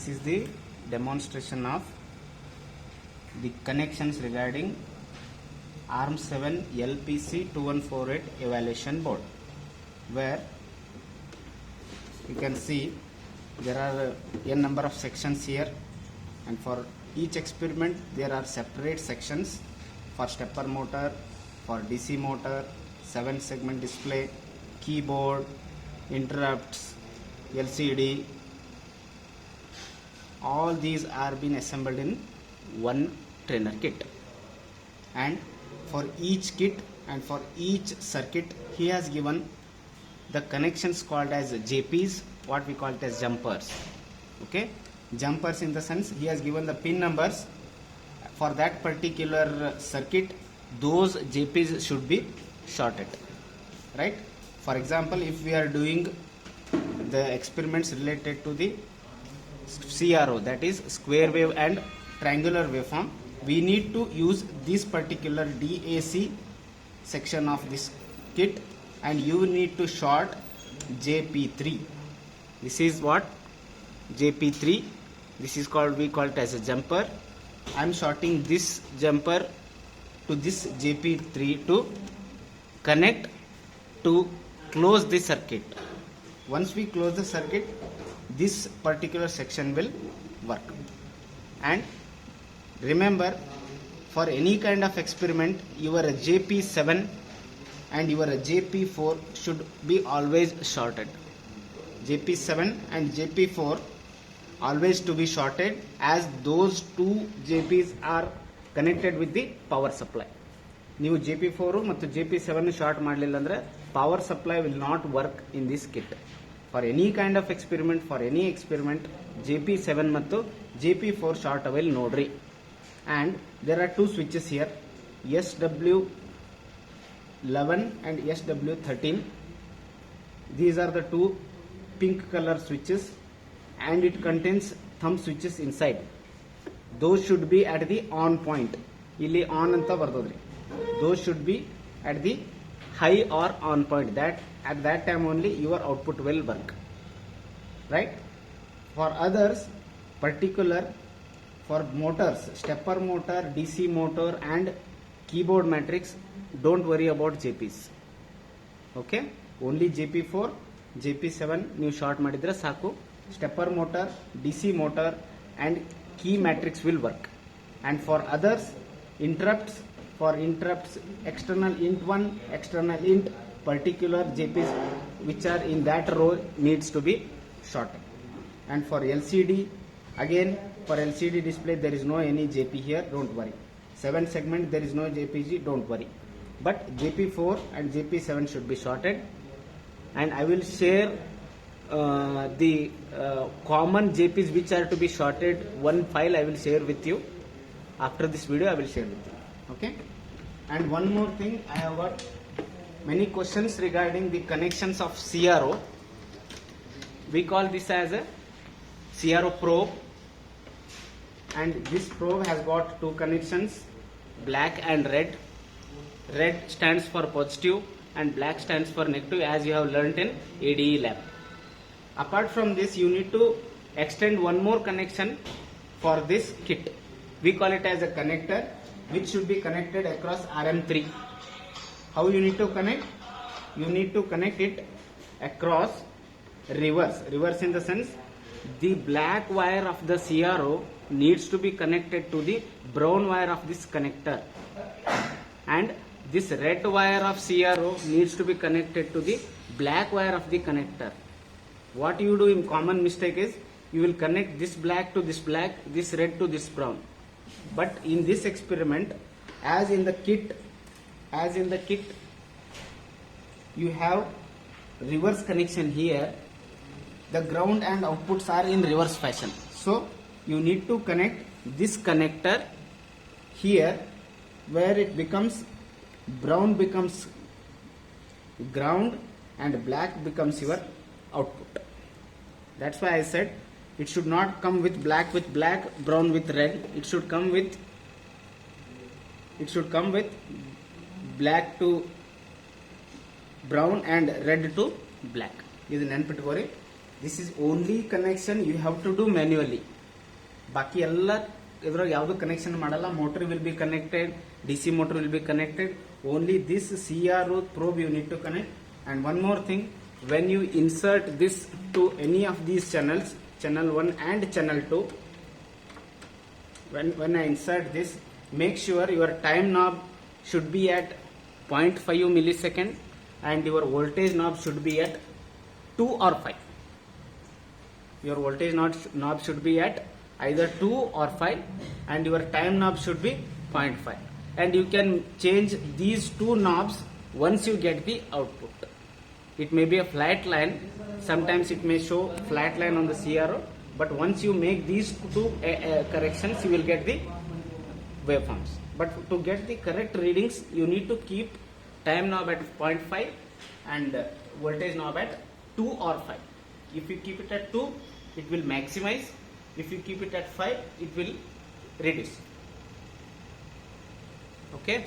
This is the demonstration of the connections regarding ARM7 LPC 2148 evaluation board, where you can see there are n number of sections here, and for each experiment there are separate sections for stepper motor, for DC motor, 7 segment display, keyboard, interrupts, LCD. All these are being assembled in one trainer kit, and for each kit and for each circuit he has given the connections called as JPs, what we call it as jumpers. Okay, jumpers in the sense he has given the pin numbers for that particular circuit. Those JPs should be shorted, right? For example, if we are doing the experiments related to the CRO, that is square wave and triangular waveform, we need to use this particular DAC section of this kit, and you need to short JP3. This is what JP3, this is called, we call it as a jumper. I am shorting this jumper to this JP3 to connect to close the circuit. Once we close the circuit, this particular section will work. And remember, for any kind of experiment, your JP7 and your JP4 should be always shorted. JP7 and JP4 always to be shorted, as those two JPs are connected with the power supply. ನೀವು JP4 ಮತ್ತು JP7 short ಮಾಡಲಿಲ್ಲ ಅಂದ್ರೆ power supply will not work in this kit. For any kind of experiment, for any experiment, JP7 ಮತ್ತು JP4 short avail nodri. And there are two switches here, SW11 and SW13. These are the two pink color switches, and it contains thumb switches inside. Those should be at the on point. Illi on anta bardodri. Those should be at the high or on point, that at that time only your output will work, right? For others, particular for motors, stepper motor, DC motor and keyboard matrix, don't worry about JPs. Okay, only JP4, JP7 ನೀವು short ಮಾಡಿದ್ರೆ ಸಾಕು. Stepper motor, DC motor and key matrix will work. And for others, interrupts, for interrupts, external int 1, external int, particular JPs which are in that row needs to be shorted. And for LCD, again for LCD display there is no any JP here, don't worry. 7 segment there is no JPG, don't worry. But JP4 and JP7 should be shorted, and I will share the common JPs which are to be shorted. One file I will share with you after this video. I will share with you. Okay. And one more thing, I have got many questions regarding the connections of CRO. We call this as a CRO probe, and this probe has got two connections, black and red. Red stands for positive and black stands for negative, as you have learnt in ADE lab. Apart from this, you need to extend one more connection for this kit. We call it as a connector, which should be connected across RM3. How you need to connect? You need to connect it across reverse. Reverse in the sense, the black wire of the CRO needs to be connected to the brown wire of this connector, and this red wire of CRO needs to be connected to the black wire of the connector. What you do in common mistake is, you will connect this black to this black, this red to this brown. But in this experiment, as in the kit, you have reverse connection here. The ground and outputs are in reverse fashion. So you need to connect this connector here, where it becomes brown becomes ground and black becomes your output. That's why I said it should not come with black, brown with red. It should come with black to brown and red to black. This is only connection you have to do manually. ಬಾಕಿ ಎಲ್ಲ ಇದ್ರಾಗ ಯಾವುದು connection ಮಾಡಲ್ಲ. Motor will be connected, DC motor will be connected. Only this CRO probe you need to connect. And one more thing, when you insert this to any of these channels, channel 1 and channel 2, when I insert this, make sure your time knob should be at 0.5 millisecond and your voltage knob should be at 2 or 5. Your voltage knob should be at either 2 or 5 and your time knob should be 0.5. And you can change these two knobs once you get the output. It may be a flat line, sometimes it may show flat line on the CRO, but once you make these two corrections, you will get the waveforms. But to get the correct readings, you need to keep time knob at 0.5 and voltage knob at 2 or 5. If you keep it at 2, it will maximize. If you keep it at 5, it will reduce. Okay.